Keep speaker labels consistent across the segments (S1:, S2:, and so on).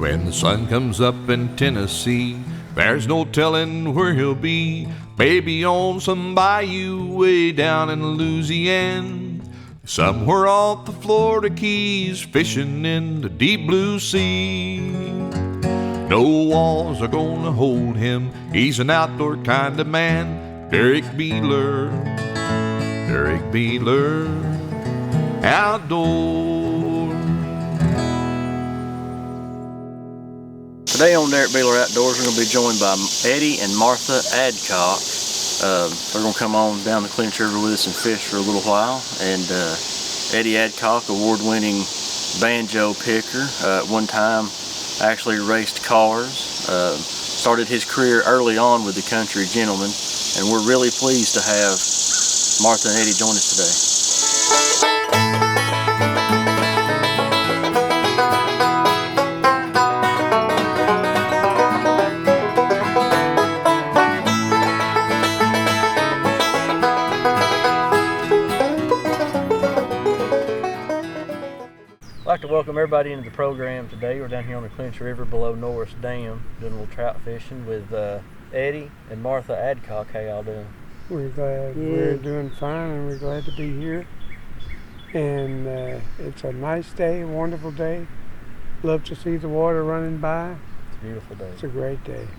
S1: When the sun comes up in Tennessee, there's no telling where he'll be. Maybe on some bayou way down in Louisiana, somewhere off the Florida Keys, fishing in the deep blue sea. No walls are gonna hold him, he's an outdoor kind of man. Derrick Beeler, outdoors.
S2: Today on Derrick Beeler Outdoors, we're going to be joined by Eddie and Martha Adcock. They're going to come on down the Clinch River with us and fish for a little while. And Eddie Adcock, award-winning banjo picker, at one time actually raced cars. Started his career early on with the Country Gentlemen, and we're really pleased to have Martha and Eddie join us today.
S3: I'd like to welcome everybody into the program today. We're down here on the Clinch River below Norris Dam doing a little trout fishing with Eddie and Martha Adcock. How y'all doing?
S4: We're glad. We're doing fine, and we're glad to be here. And it's a nice day, a wonderful day. Love to see the water running by.
S3: It's a beautiful day.
S4: It's a great day.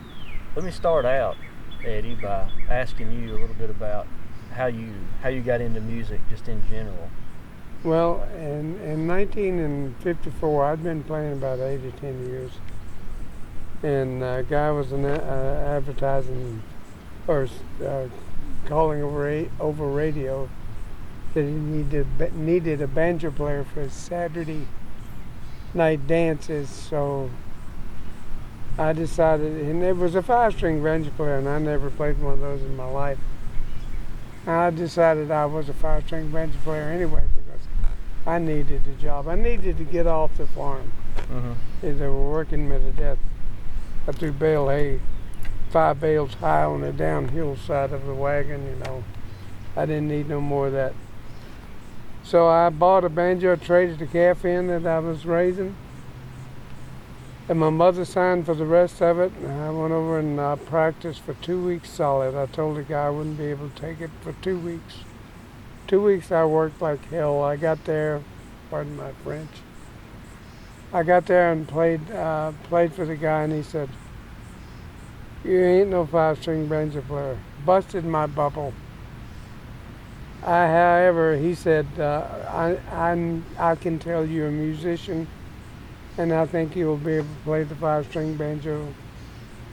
S4: Let
S3: me start out, Eddie, by asking you a little bit about how you got into music, just in general.
S4: Well, in 1954, I'd been playing about 8 or 10 years, and a guy was advertising or calling over radio that he needed a banjo player for his Saturday night dances. So I decided, and it was a 5-string banjo player, and I never played one of those in my life. I decided I was a 5-string banjo player anyway, because I needed a job. I needed to get off the farm. They were working me to death. I threw bale hay 5 bales high on the downhill side of the wagon, you know. I didn't need no more of that. So I bought a banjo, traded the calf in that I was raising, and my mother signed for the rest of it. And I went over and practiced for 2 weeks solid. I told the guy I wouldn't be able to take it for 2 weeks. 2 weeks I worked like hell. I got there, pardon my French, I got there and played for the guy, and he said, "You ain't no 5-string banjo player." Busted my bubble. However, he said, I can tell you're a musician, and I think you'll be able to play the 5-string banjo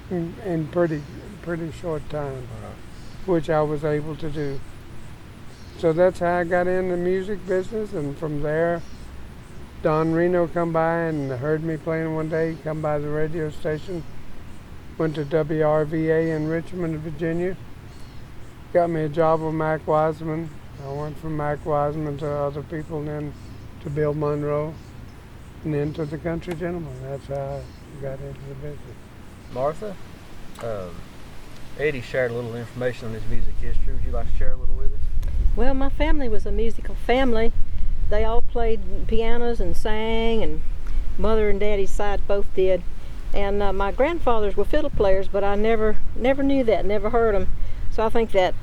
S4: in pretty short time, which I was able to do. So that's how I got in the music business, and from there, Don Reno come by and heard me playing one day, come by the radio station, went to WRVA in Richmond, Virginia, got me a job with Mac Wiseman. I went from Mac Wiseman to other people, and then to Bill Monroe, and then to the Country Gentlemen. That's how I got into the business.
S3: Martha, Eddie shared a little information on his music history. Would you like to share a little with us?
S5: Well, my family was a musical family. They all played pianos and sang, and Mother and Daddy's side both did. And my grandfathers were fiddle players, but I never knew that, never heard them. So I think that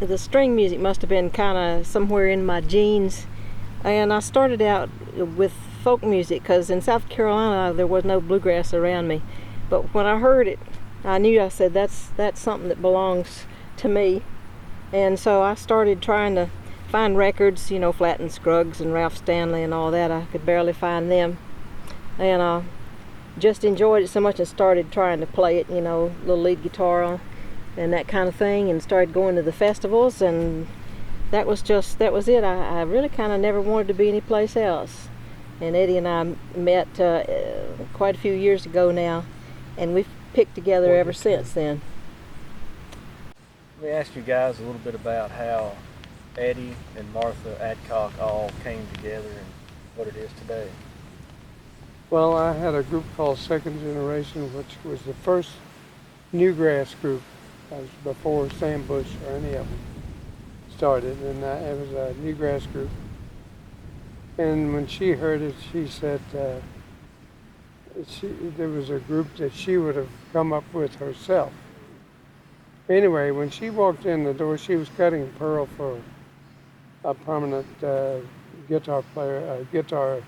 S5: the string music must have been kind of somewhere in my genes. And I started out with folk music, because in South Carolina there was no bluegrass around me. But when I heard it, I knew, I said, that's something that belongs to me. And so I started trying to find records, you know, Flatt and Scruggs and Ralph Stanley and all that. I could barely find them. And I just enjoyed it so much and started trying to play it, you know, little lead guitar on and that kind of thing, and started going to the festivals, and that was it. I really kind of never wanted to be anyplace else. And Eddie and I met quite a few years ago now, and we've picked together ever since then.
S3: Let me ask you guys a little bit about how Eddie and Martha Adcock all came together and what it is today.
S4: Well, I had a group called Second Generation, which was the first newgrass group. That was before Sam Bush or any of them started, and it was a newgrass group. And when she heard it, she said, there was a group that she would have come up with herself. Anyway, when she walked in the door, she was cutting pearl for a prominent guitar player, guitar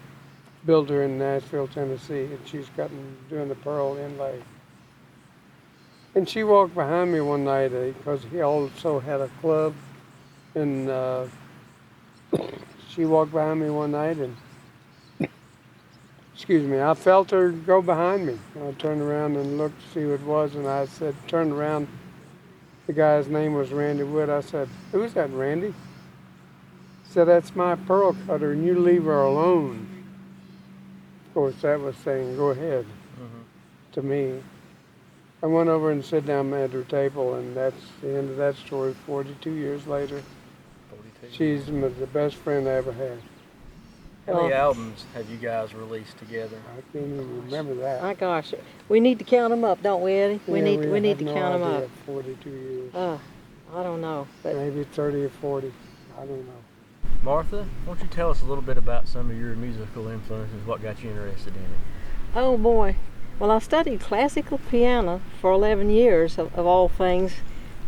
S4: builder in Nashville, Tennessee, and she's doing the pearl inlay. And she walked behind me one night because he also had a club, and she walked behind me one night, and excuse me, I felt her go behind me. I turned around and looked to see who it was, and I said, turned around. The guy's name was Randy Wood. I said, "Who's that, Randy?" He said, "That's my pearl cutter, and you leave her alone." Of course, that was saying, "Go ahead," to me. I went over and sat down at her table, and that's the end of that story. 42 years later,
S3: 42.
S4: she's the best friend I ever had.
S3: How many albums have you guys released together?
S4: I can't even remember that.
S5: My gosh, we need to count them up, don't we, Eddie? We
S4: Yeah,
S5: need to
S4: have
S5: count
S4: no
S5: them
S4: idea.
S5: up.
S4: 42 years.
S5: I don't know, but
S4: Maybe 30 or 40. I don't know.
S3: Martha, why don't you tell us a little bit about some of your musical influences, what got you interested in it?
S5: oh boy. Well, I studied classical piano for 11 years of all things,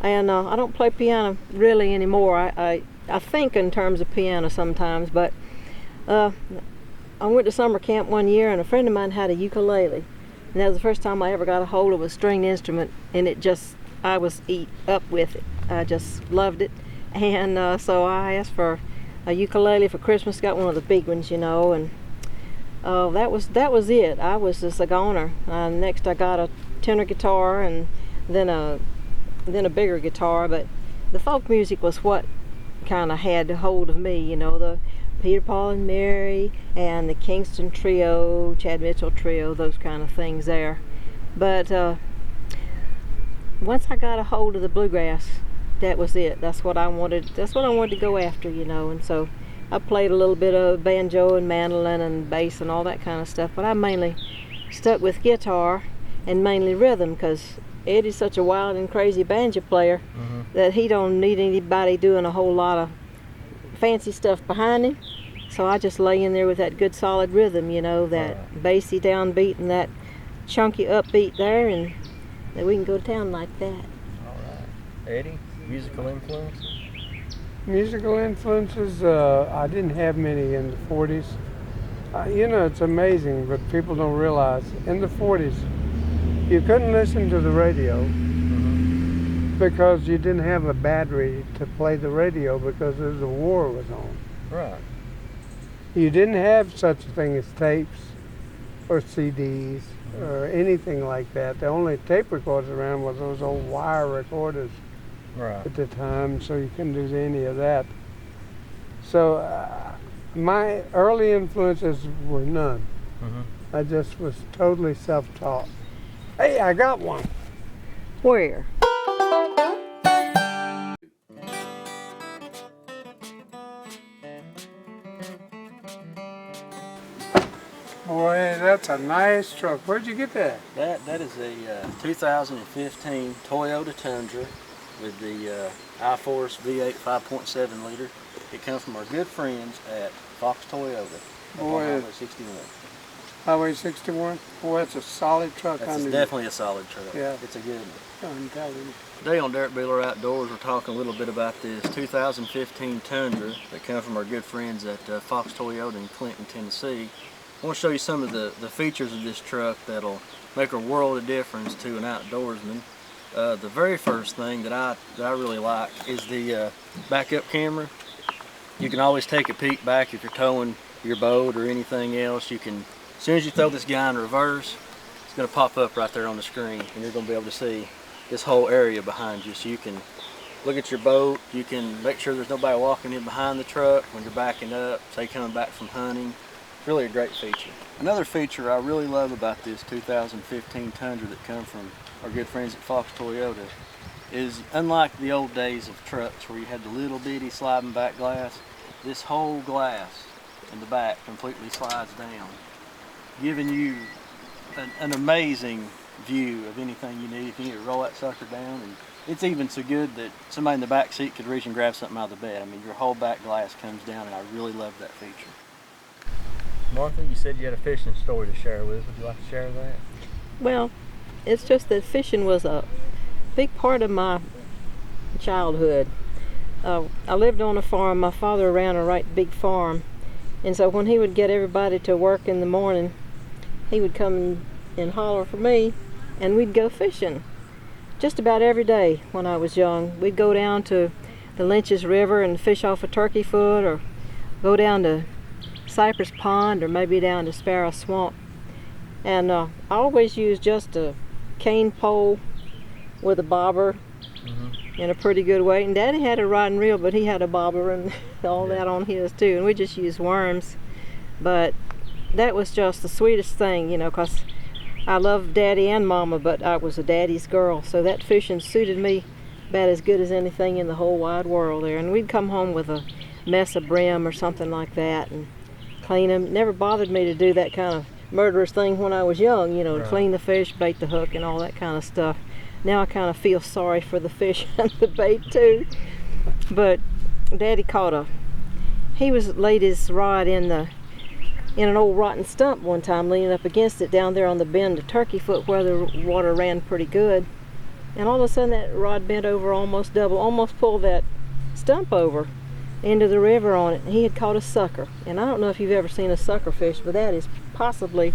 S5: and I don't play piano really anymore. I think in terms of piano sometimes, but I went to summer camp one year, and a friend of mine had a ukulele, and that was the first time I ever got a hold of a stringed instrument, and I was eat up with it. I just loved it, and so I asked for a ukulele for Christmas. Got one of the big ones, you know, and that was it. I was just a goner. Next, I got a tenor guitar, and then a bigger guitar. But the folk music was what kind of had hold of me, you know, the Peter, Paul, and Mary, and the Kingston Trio, Chad Mitchell Trio, those kind of things there. But once I got a hold of the bluegrass, that was it. That's what I wanted to go after, you know. And so I played a little bit of banjo and mandolin and bass and all that kind of stuff, but I mainly stuck with guitar and mainly rhythm, because Eddie's such a wild and crazy banjo player that he don't need anybody doing a whole lot of fancy stuff behind him. So I just lay in there with that good solid rhythm, you know, that bassy downbeat and that chunky upbeat there, and then we can go to town like that.
S3: All right. Eddie, musical influence?
S4: Musical influences, I didn't have many in the 40s. You know, it's amazing, but people don't realize, in the 40s, you couldn't listen to the radio because you didn't have a battery to play the radio because the war was on.
S3: Right.
S4: You didn't have such a thing as tapes or CDs or anything like that. The only tape recorders around was those old wire recorders at the time, so you couldn't do any of that. So my early influences were none. I just was totally self-taught. Hey, I got one.
S5: Where?
S4: Boy, that's a nice truck. Where'd you get that?
S2: That is a 2015 Toyota Tundra with the iForce V8 5.7 liter. It comes from our good friends at Fox Toyota.
S4: Boy,
S2: Highway 61.
S4: Highway 61. Boy, that's a solid truck.
S2: That's definitely a solid truck.
S4: Yeah.
S2: It's a good one.
S4: I'm telling you.
S2: Today on Derrick Beeler Outdoors, we're talking a little bit about this 2015 Tundra that comes from our good friends at Fox Toyota in Clinton, Tennessee. I want to show you some of the features of this truck that'll make a world of difference to an outdoorsman. The very first thing that I really like is the backup camera. You can always take a peek back if you're towing your boat or anything else. You can, as soon as you throw this guy in reverse, it's going to pop up right there on the screen, and you're going to be able to see this whole area behind you. So you can look at your boat. You can make sure there's nobody walking in behind the truck when you're backing up, say coming back from hunting. Really a great feature. Another feature I really love about this 2015 Tundra that comes from our good friends at Fox Toyota is, unlike the old days of trucks where you had the little bitty sliding back glass, this whole glass in the back completely slides down, giving you an amazing view of anything you need. If you need to roll that sucker down, and it's even so good that somebody in the back seat could reach and grab something out of the bed. I mean, your whole back glass comes down, and I really love that feature.
S3: Martha, you said you had a fishing story to share with us. Would you like to share that?
S5: Well, it's just that fishing was a big part of my childhood. I lived on a farm. My father ran a right big farm, and so when he would get everybody to work in the morning, he would come and holler for me, and we'd go fishing just about every day when I was young. We'd go down to the Lynch's River and fish off a turkey foot, or go down to Cypress Pond, or maybe down to Sparrow Swamp. And I always used just a cane pole with a bobber in a pretty good weight. And Daddy had a rod and reel, but he had a bobber and all that on his too. And we just used worms. But that was just the sweetest thing, you know, 'cause I loved Daddy and Mama, but I was a daddy's girl. So that fishing suited me about as good as anything in the whole wide world there. And we'd come home with a mess of brim or something like that and clean them. It never bothered me to do that kind of murderous thing when I was young, you know, to clean the fish, bait the hook, and all that kind of stuff. Now I kind of feel sorry for the fish and the bait too. But Daddy he laid his rod in an old rotten stump one time, leaning up against it down there on the bend of Turkey Foot where the water ran pretty good. And all of a sudden that rod bent over almost double, almost pulled that stump over into the river on it. He had caught a sucker. And I don't know if you've ever seen a sucker fish, but that is possibly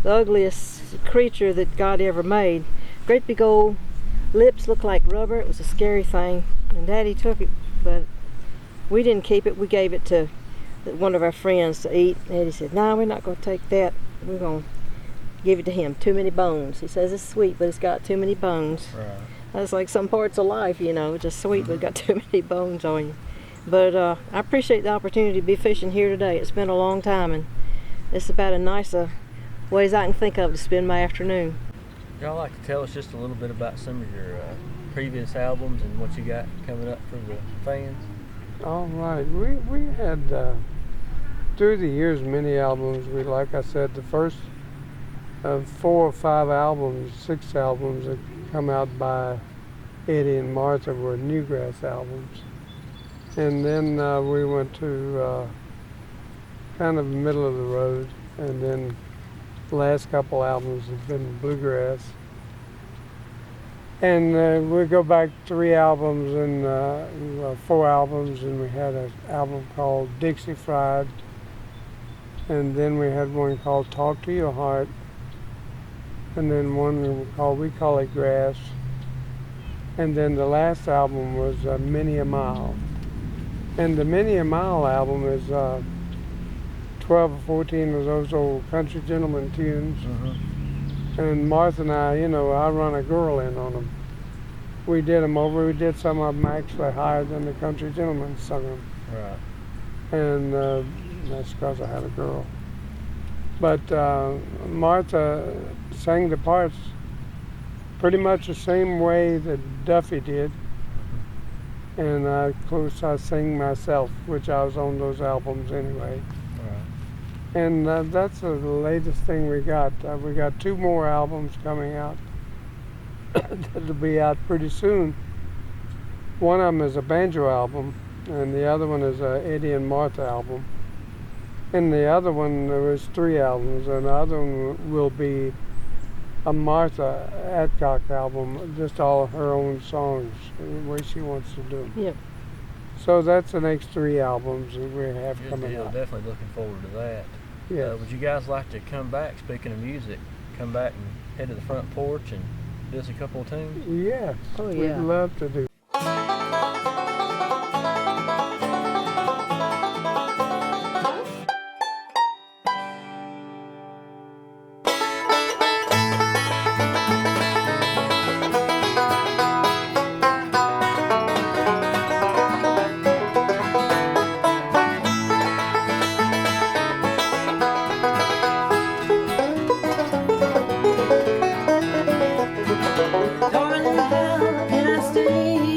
S5: the ugliest creature that God ever made. Great big old lips looked like rubber. It was a scary thing. And Daddy took it, but we didn't keep it. We gave it to one of our friends to eat. And Eddie said, "No, we're not going to take that. We're going to give it to him. Too many bones." He says it's sweet, but it's got too many bones. Right. That's like some parts of life, you know, just sweet, but it's got too many bones on you. But I appreciate the opportunity to be fishing here today. It's been a long time, and it's about as nice a way as I can think of to spend my afternoon.
S3: Y'all like to tell us just a little bit about some of your previous albums and what you got coming up for the fans?
S4: All right. We had, through the years, many albums. Like I said, the first 4 or 5 albums, 6 albums that come out by Eddie and Martha were Newgrass albums. And then we went to kind of middle of the road, and then the last couple albums have been Bluegrass. And we go back 3 albums and 4 albums, and we had an album called Dixie Fried, and then we had one called Talk to Your Heart, and then one called We Call It Grass, and then the last album was Many a Mile. And the Many a Mile album is 12 or 14 of those old country gentleman tunes. And Martha and I, you know, I run a girl in on them. We did them over. We did some of them actually higher than the country gentlemen sung them. Right. And that's because I had a girl. But Martha sang the parts pretty much the same way that Duffy did. And of course I sing myself, which I was on those albums anyway. Right. And that's the latest thing we got. We got 2 more albums coming out that'll be out pretty soon. One of them is a banjo album, and the other one is a Eddie and Martha album. And the other one, there was 3 albums, and the other one will be a Martha Adcock album, just all her own songs, the way she wants to do them. Yep. So that's the next 3 albums that we have coming out.
S3: Definitely looking forward to that.
S4: Yeah.
S3: Would you guys like to come back, speaking of music, come back and head to the front porch and do us a couple of tunes?
S4: Yes.
S5: Oh, yeah.
S4: We'd love to do.
S6: Darling, how can I stay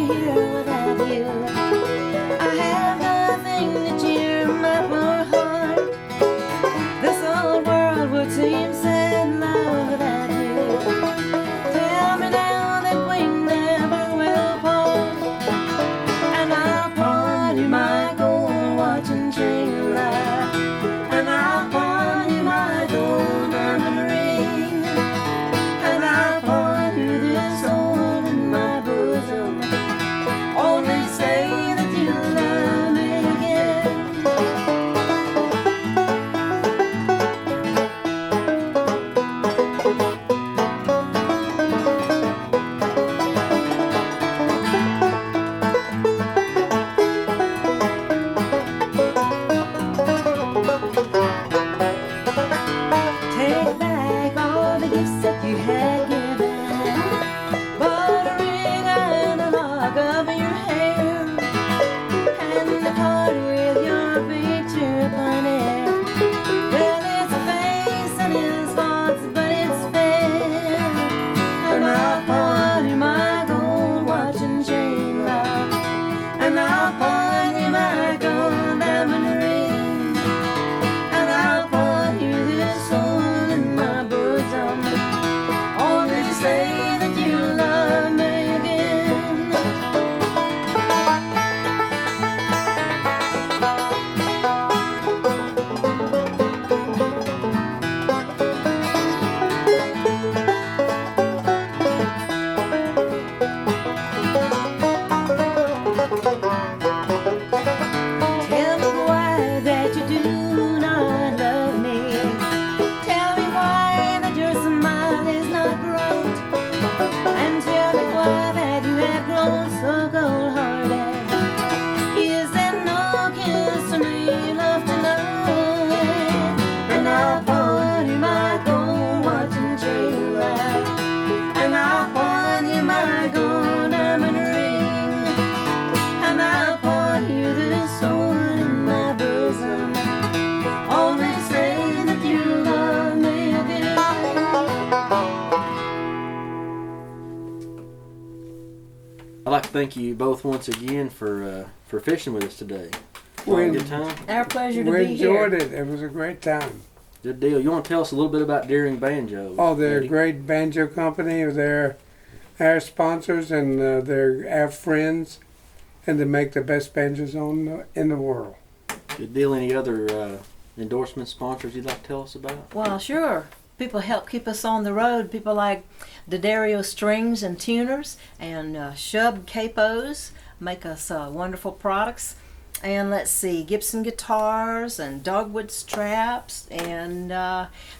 S2: thank you both once again for fishing with us today.
S4: We,
S2: Good time.
S5: Our pleasure to
S4: we
S5: be here.
S4: enjoyed it. It was a great time.
S2: Good deal. You want to tell us a little bit about Deering Banjo?
S4: Oh, they're
S2: Eddie?
S4: a great banjo company. They're our sponsors, and they're our friends, and they make the best banjos in the world.
S2: Good deal. Any other endorsement sponsors you'd like to tell us about?
S5: Well, sure. People help keep us on the road. People like D'Addario Strings and Tuners and Shub Capos make us wonderful products. And let's see, Gibson Guitars and Dogwood Straps and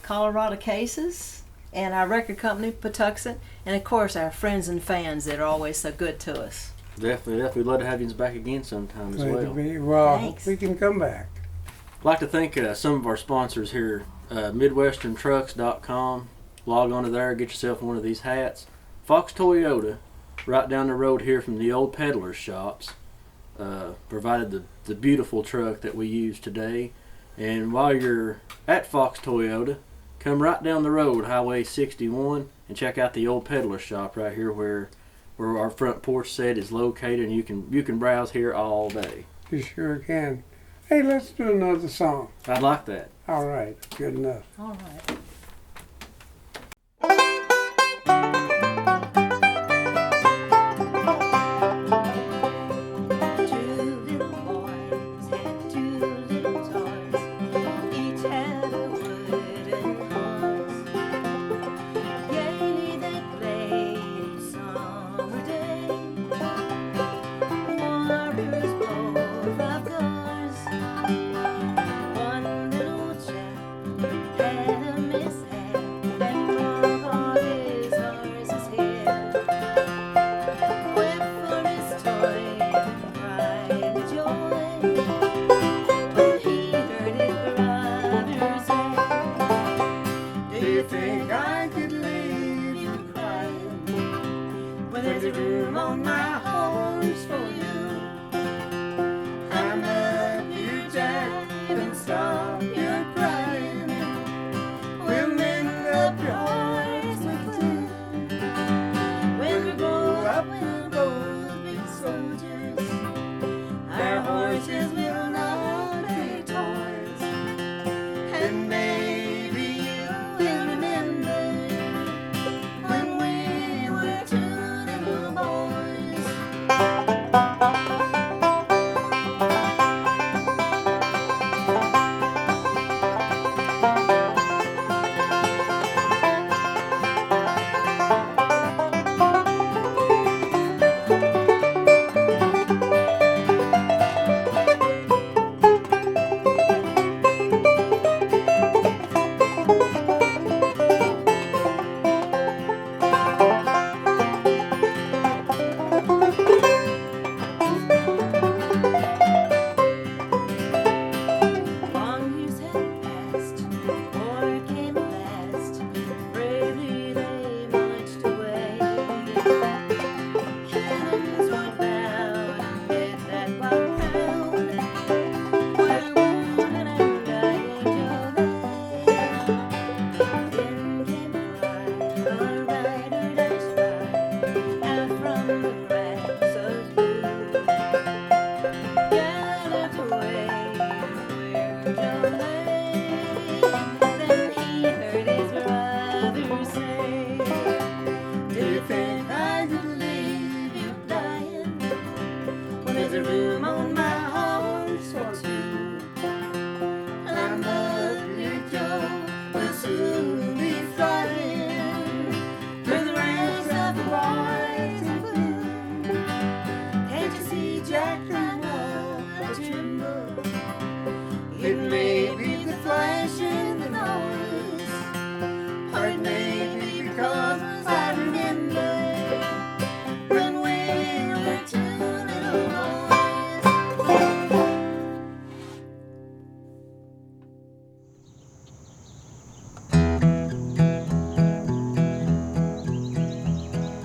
S5: Colorado Cases and our record company, Patuxent, and of course our friends and fans that are always so good to us.
S2: Definitely. We'd love to have you back again sometime as
S4: Glad to
S2: well.
S4: be. Well,
S5: Thanks.
S4: we can come back.
S2: I'd like to thank some of our sponsors here. MidwesternTrucks.com. Log on to there, get yourself one of these hats. Fox Toyota, right down the road here from the old peddler's shops, provided the beautiful truck that we use today. And while you're at Fox Toyota, come right down the road, Highway 61, and check out the old peddler's shop right here where our front porch set is located, and you can browse here all day.
S4: You sure can. Hey, let's do another song.
S2: I'd like that.
S4: All right, good enough.
S5: All right.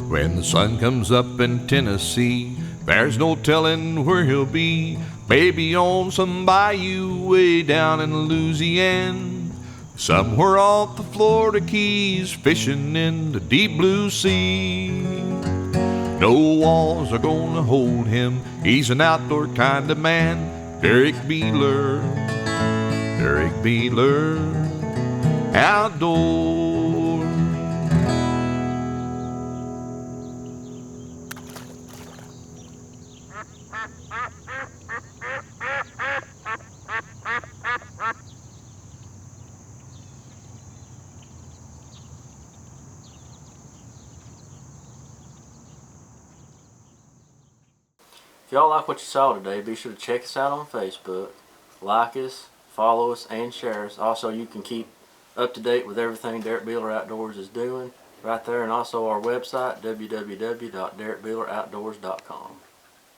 S1: When the sun comes up in Tennessee, there's no telling where he'll be. Maybe on some bayou way down in Louisiana, somewhere off the Florida Keys, fishing in the deep blue sea. No walls are gonna hold him. He's an outdoor kind of man. Derrick Beeler, Derrick Beeler, outdoor.
S2: If y'all like what you saw today, be sure to check us out on Facebook, like us, follow us, and share us. Also, you can keep up to date with everything Derrick Beeler Outdoors is doing right there, and also our website, www.derrickbeeleroutdoors.com.